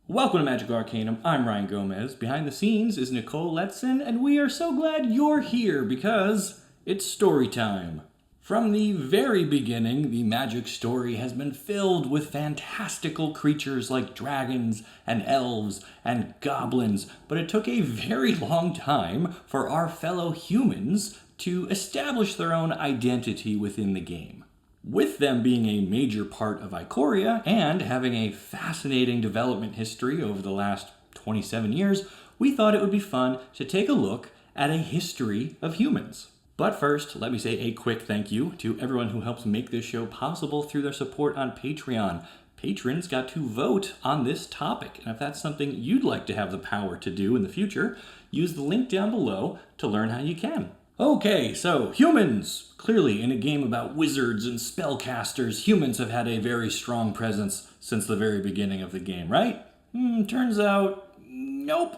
Welcome to Magic Arcanum. I'm Ryan Gomez. Behind the scenes is Nicole Letson, and we are so glad you're here because it's story time. From the very beginning, the Magic story has been filled with fantastical creatures like dragons and elves and goblins, but it took a very long time for our fellow humans to establish their own identity within the game. With them being a major part of Ikoria and having a fascinating development history over the last 27 years, we thought it would be fun to take a look at a history of humans. But first, let me say a quick thank you to everyone who helps make this show possible through their support on Patreon. Patrons got to vote on this topic, and if that's something you'd like to have the power to do in the future, use the link down below to learn how you can. Okay, so humans. Clearly, in a game about wizards and spellcasters, humans have had a very strong presence since the very beginning of the game, right? Turns out, nope.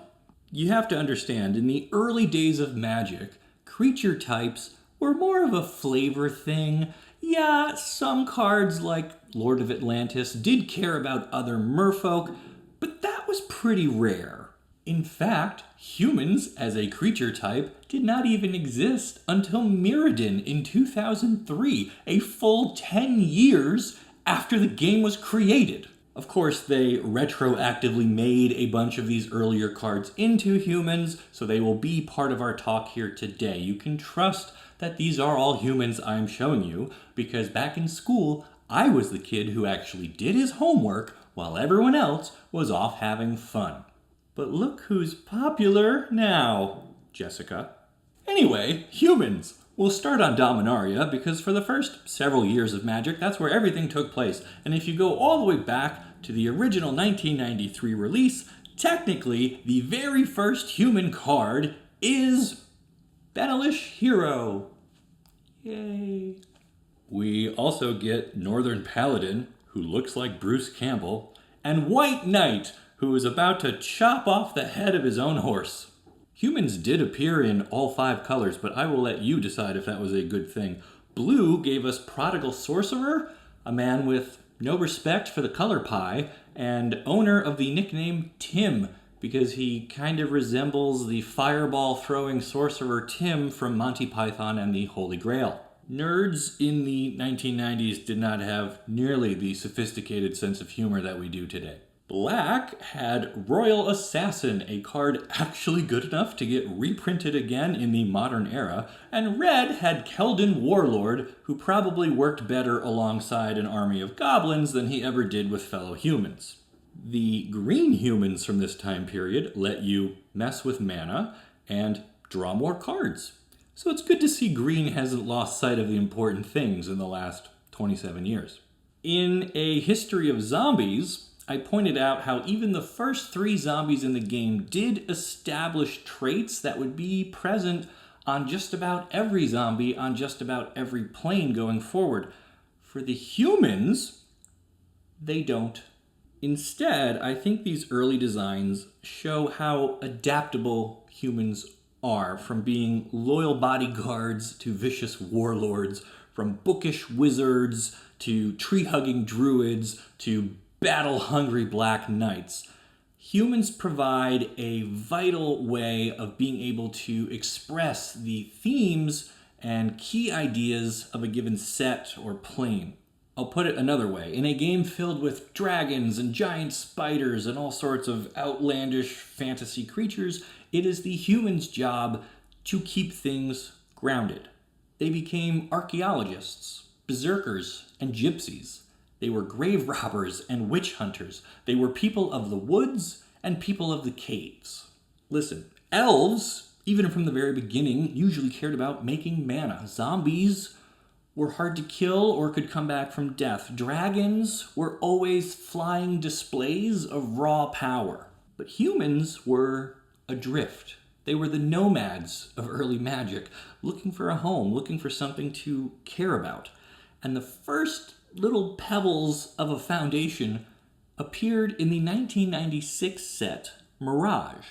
You have to understand, in the early days of Magic, creature types were more of a flavor thing. Yeah, some cards like Lord of Atlantis did care about other merfolk, but that was pretty rare. In fact, humans as a creature type did not even exist until Mirrodin in 2003, a full 10 years after the game was created. Of course, they retroactively made a bunch of these earlier cards into humans, so they will be part of our talk here today. You can trust that these are all humans I'm showing you, because back in school, I was the kid who actually did his homework while everyone else was off having fun. But look who's popular now, Jessica. Anyway, humans. We'll start on Dominaria because for the first several years of Magic, that's where everything took place. And if you go all the way back to the original 1993 release, technically the very first human card is Benelish Hero. Yay. We also get Northern Paladin, who looks like Bruce Campbell, and White Knight, who is about to chop off the head of his own horse. Humans did appear in all 5 colors, but I will let you decide if that was a good thing. Blue gave us Prodigal Sorcerer, a man with no respect for the color pie, and owner of the nickname Tim, because he kind of resembles the fireball-throwing sorcerer Tim from Monty Python and the Holy Grail. Nerds in the 1990s did not have nearly the sophisticated sense of humor that we do today. Black had Royal Assassin, a card actually good enough to get reprinted again in the modern era, and Red had Keldon Warlord, who probably worked better alongside an army of goblins than he ever did with fellow humans. The green humans from this time period let you mess with mana and draw more cards. So it's good to see green hasn't lost sight of the important things in the last 27 years. In a history of zombies, I pointed out how even the first 3 zombies in the game did establish traits that would be present on just about every zombie on just about every plane going forward. For the humans, they don't. Instead, I think these early designs show how adaptable humans are, from being loyal bodyguards to vicious warlords, from bookish wizards to tree-hugging druids to battle-hungry black knights. Humans provide a vital way of being able to express the themes and key ideas of a given set or plane. I'll put it another way. In a game filled with dragons and giant spiders and all sorts of outlandish fantasy creatures, it is the human's job to keep things grounded. They became archaeologists, berserkers, and gypsies. They were grave robbers and witch hunters. They were people of the woods and people of the caves. Listen, elves, even from the very beginning, usually cared about making mana. Zombies were hard to kill or could come back from death. Dragons were always flying displays of raw power. But humans were adrift. They were the nomads of early Magic, looking for a home, looking for something to care about. And the first little pebbles of a foundation appeared in the 1996 set Mirage.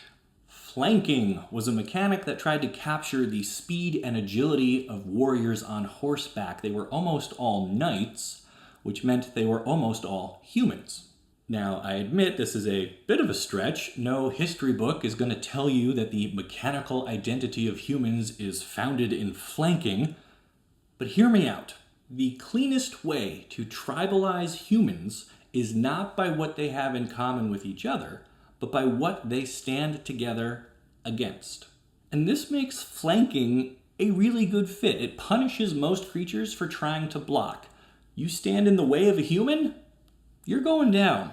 Flanking was a mechanic that tried to capture the speed and agility of warriors on horseback. They were almost all knights, which meant they were almost all humans. Now, I admit this is a bit of a stretch. No history book is going to tell you that the mechanical identity of humans is founded in flanking, but hear me out. The cleanest way to tribalize humans is not by what they have in common with each other, but by what they stand together against. And this makes flanking a really good fit. It punishes most creatures for trying to block. You stand in the way of a human, you're going down.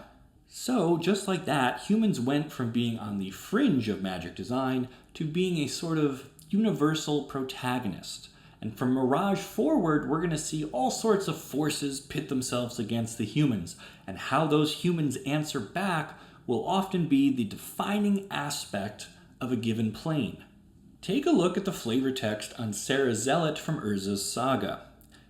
So, just like that, humans went from being on the fringe of magic design to being a sort of universal protagonist. And from Mirage forward, we're going to see all sorts of forces pit themselves against the humans, and how those humans answer back will often be the defining aspect of a given plane. Take a look at the flavor text on Sarah Zealot from Urza's Saga.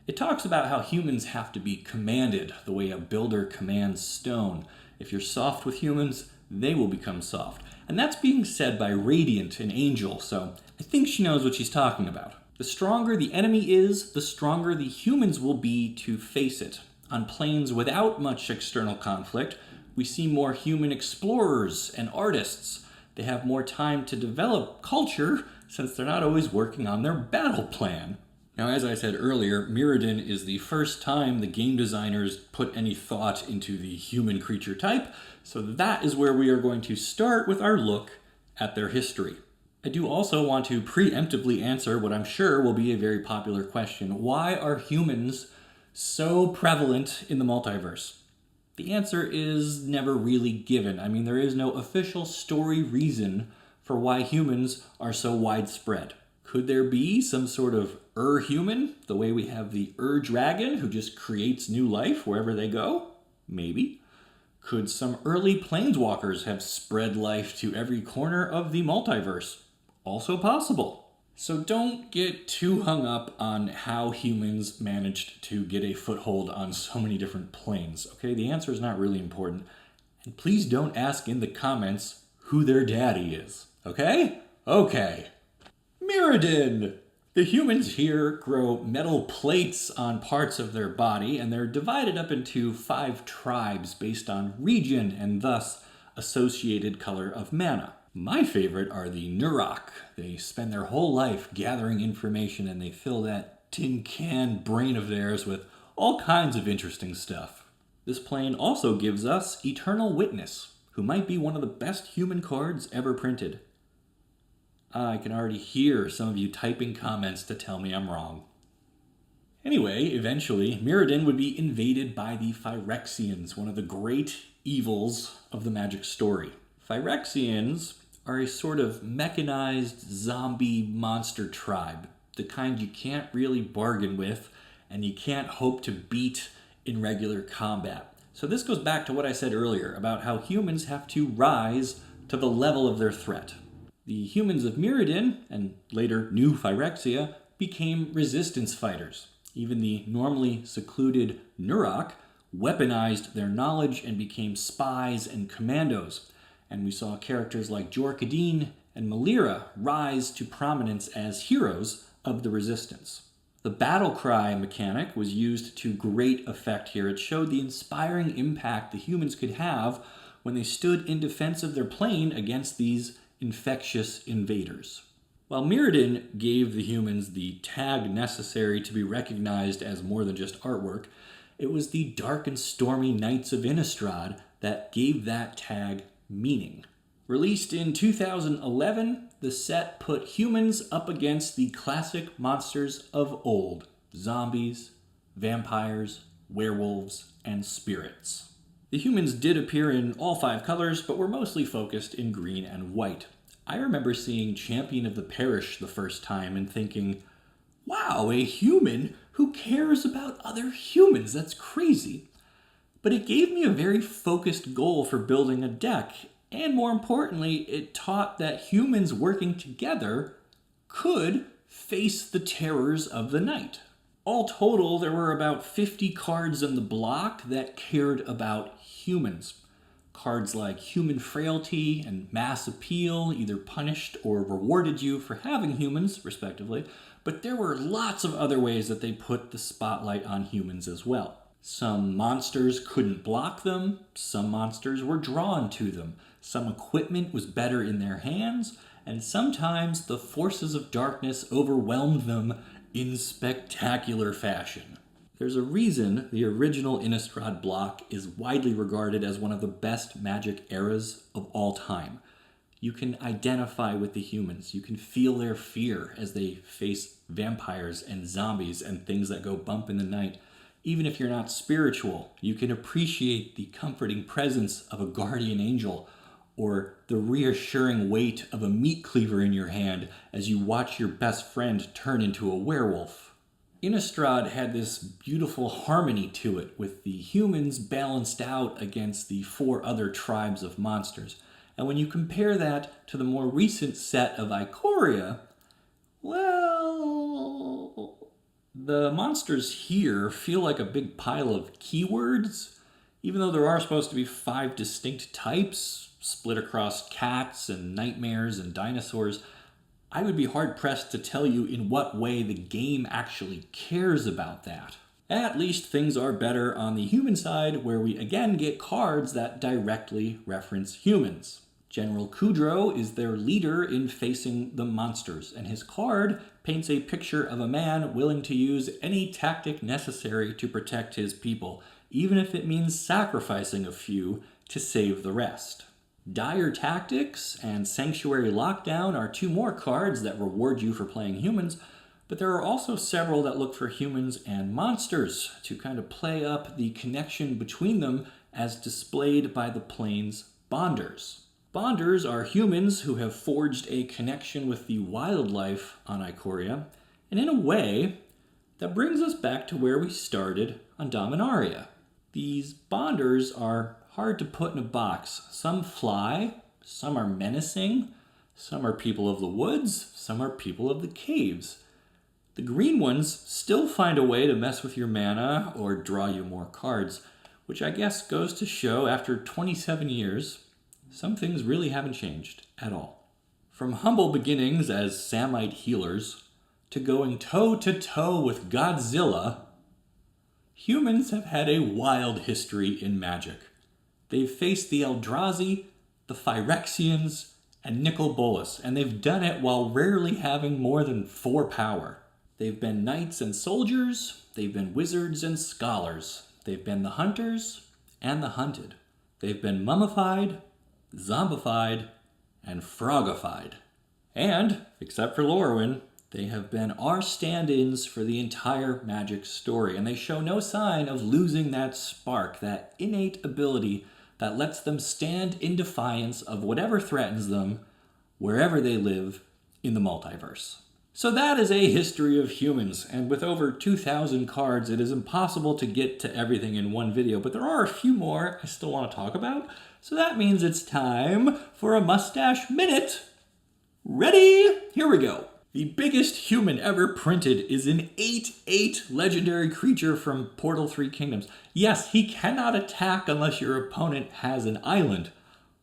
It talks about how humans have to be commanded the way a builder commands stone. If you're soft with humans, they will become soft. And that's being said by Radiant, an angel, so I think she knows what she's talking about. The stronger the enemy is, the stronger the humans will be to face it. On planes without much external conflict, we see more human explorers and artists. They have more time to develop culture since they're not always working on their battle plan. Now, as I said earlier, Mirrodin is the first time the game designers put any thought into the human creature type, so that is where we are going to start with our look at their history. I do also want to preemptively answer what I'm sure will be a very popular question. Why are humans so prevalent in the multiverse? The answer is never really given. I mean, there is no official story reason for why humans are so widespread. Could there be some sort of human, the way we have the dragon who just creates new life wherever they go? Maybe. Could some early planeswalkers have spread life to every corner of the multiverse? Also possible. So don't get too hung up on how humans managed to get a foothold on so many different planes, okay? The answer is not really important. And please don't ask in the comments who their daddy is, okay? Okay. Mirrodin! The humans here grow metal plates on parts of their body, and they're divided up into 5 tribes based on region and thus associated color of mana. My favorite are the Nurok. They spend their whole life gathering information, and they fill that tin can brain of theirs with all kinds of interesting stuff. This plane also gives us Eternal Witness, who might be one of the best human cards ever printed. I can already hear some of you typing comments to tell me I'm wrong. Anyway, eventually, Mirrodin would be invaded by the Phyrexians, one of the great evils of the Magic story. Phyrexians are a sort of mechanized zombie monster tribe, the kind you can't really bargain with and you can't hope to beat in regular combat. So this goes back to what I said earlier about how humans have to rise to the level of their threat. The humans of Mirrodin, and later New Phyrexia, became resistance fighters. Even the normally secluded Nurok weaponized their knowledge and became spies and commandos. And we saw characters like Jorkadin and Malira rise to prominence as heroes of the resistance. The battle cry mechanic was used to great effect here. It showed the inspiring impact the humans could have when they stood in defense of their plane against these infectious invaders. While Mirrodin gave the humans the tag necessary to be recognized as more than just artwork, it was the dark and stormy Knights of Innistrad that gave that tag meaning. Released in 2011, the set put humans up against the classic monsters of old: zombies, vampires, werewolves, and spirits. The humans did appear in all 5 colors, but were mostly focused in green and white. I remember seeing Champion of the Parish the first time and thinking, wow, a human who cares about other humans, that's crazy. But it gave me a very focused goal for building a deck, and more importantly, it taught that humans working together could face the terrors of the night. All total, there were about 50 cards in the block that cared about humans. Cards like Human Frailty and Mass Appeal either punished or rewarded you for having humans, respectively, but there were lots of other ways that they put the spotlight on humans as well. Some monsters couldn't block them, some monsters were drawn to them, some equipment was better in their hands, and sometimes the forces of darkness overwhelmed them in spectacular fashion. There's a reason the original Innistrad block is widely regarded as one of the best Magic eras of all time. You can identify with the humans. You can feel their fear as they face vampires and zombies and things that go bump in the night. Even if you're not spiritual, you can appreciate the comforting presence of a guardian angel or the reassuring weight of a meat cleaver in your hand as you watch your best friend turn into a werewolf. Innistrad had this beautiful harmony to it, with the humans balanced out against the 4 other tribes of monsters. And when you compare that to the more recent set of Ikoria, well, the monsters here feel like a big pile of keywords, even though there are supposed to be 5 distinct types, split across cats and nightmares and dinosaurs. I would be hard-pressed to tell you in what way the game actually cares about that. At least things are better on the human side, where we again get cards that directly reference humans. General Kudro is their leader in facing the monsters, and his card paints a picture of a man willing to use any tactic necessary to protect his people, even if it means sacrificing a few to save the rest. Dire Tactics and Sanctuary Lockdown are 2 more cards that reward you for playing humans, but there are also several that look for humans and monsters to kind of play up the connection between them as displayed by the Plains Bonders. Bonders are humans who have forged a connection with the wildlife on Ikoria, and in a way, that brings us back to where we started on Dominaria. These Bonders are hard to put in a box. Some fly, some are menacing, some are people of the woods, some are people of the caves. The green ones still find a way to mess with your mana or draw you more cards, which I guess goes to show after 27 years, some things really haven't changed at all. From humble beginnings as Samite healers to going toe-to-toe with Godzilla, humans have had a wild history in Magic. They've faced the Eldrazi, the Phyrexians, and Nicol Bolas, and they've done it while rarely having more than 4 power. They've been knights and soldiers, they've been wizards and scholars, they've been the hunters and the hunted. They've been mummified, zombified, and frogified. And, except for Lorwyn, they have been our stand-ins for the entire Magic story, and they show no sign of losing that spark, that innate ability that lets them stand in defiance of whatever threatens them, wherever they live in the multiverse. So that is a history of humans, and with over 2,000 cards, it is impossible to get to everything in one video, but there are a few more I still want to talk about, so that means it's time for a Mustache Minute. Ready? Here we go. The biggest human ever printed is an 8/8 legendary creature from Portal 3 Kingdoms. Yes, he cannot attack unless your opponent has an island,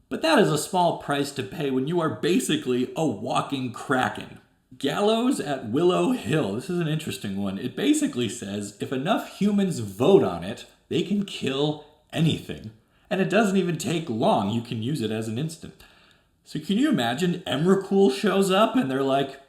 but that is a small price to pay when you are basically a walking kraken. Gallows at Willow Hill. This is an interesting one. It basically says if enough humans vote on it, they can kill anything. And it doesn't even take long. You can use it as an instant. So can you imagine Emrakul shows up and they're like,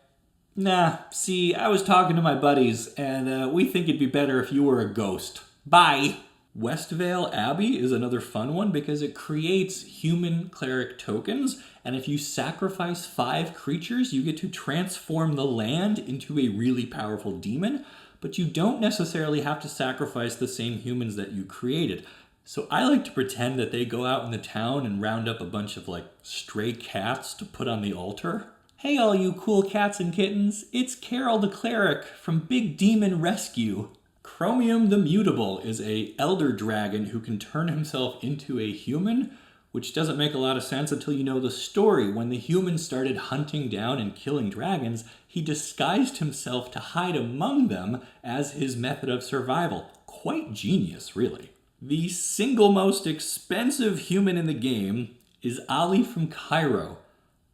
nah, see, I was talking to my buddies and we think it'd be better if you were a ghost. Bye. Westvale Abbey is another fun one because it creates human cleric tokens, and if you sacrifice 5 creatures, you get to transform the land into a really powerful demon, but you don't necessarily have to sacrifice the same humans that you created. So I like to pretend that they go out in the town and round up a bunch of stray cats to put on the altar. Hey all you cool cats and kittens, it's Carol the Cleric from Big Demon Rescue. Chromium the Mutable is a elder dragon who can turn himself into a human, which doesn't make a lot of sense until you know the story. When the humans started hunting down and killing dragons, he disguised himself to hide among them as his method of survival. Quite genius, really. The single most expensive human in the game is Ali from Cairo,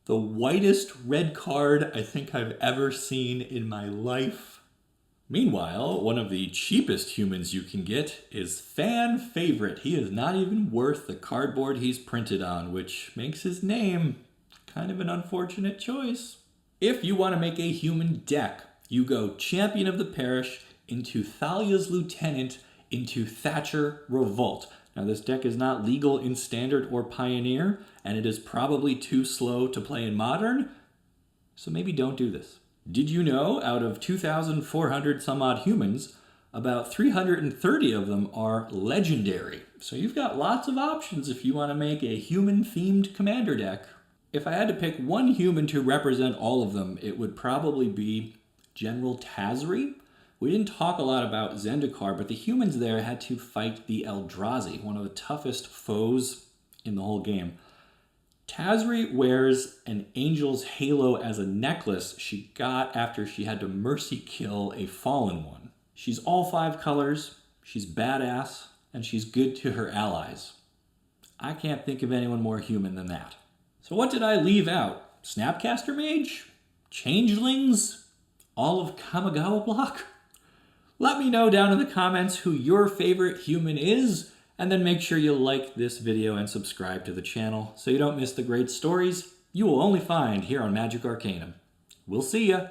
the whitest red card I think I've ever seen in my life. Meanwhile, one of the cheapest humans you can get is fan favorite. He is not even worth the cardboard he's printed on, which makes his name kind of an unfortunate choice. If you want to make a human deck, you go Champion of the Parish into Thalia's Lieutenant into Thatcher Revolt. Now this deck is not legal in Standard or Pioneer, and it is probably too slow to play in Modern, so maybe don't do this. Did you know out of 2,400 some odd humans, about 330 of them are legendary? So you've got lots of options if you want to make a human-themed commander deck. If I had to pick one human to represent all of them, it would probably be General Tazri. We didn't talk a lot about Zendikar, but the humans there had to fight the Eldrazi, one of the toughest foes in the whole game. Tazri wears an angel's halo as a necklace she got after she had to mercy kill a fallen one. She's all 5 colors, she's badass, and she's good to her allies. I can't think of anyone more human than that. So what did I leave out? Snapcaster Mage? Changelings? All of Kamigawa block? Let me know down in the comments who your favorite human is, and then make sure you like this video and subscribe to the channel so you don't miss the great stories you will only find here on Magic Arcanum. We'll see ya!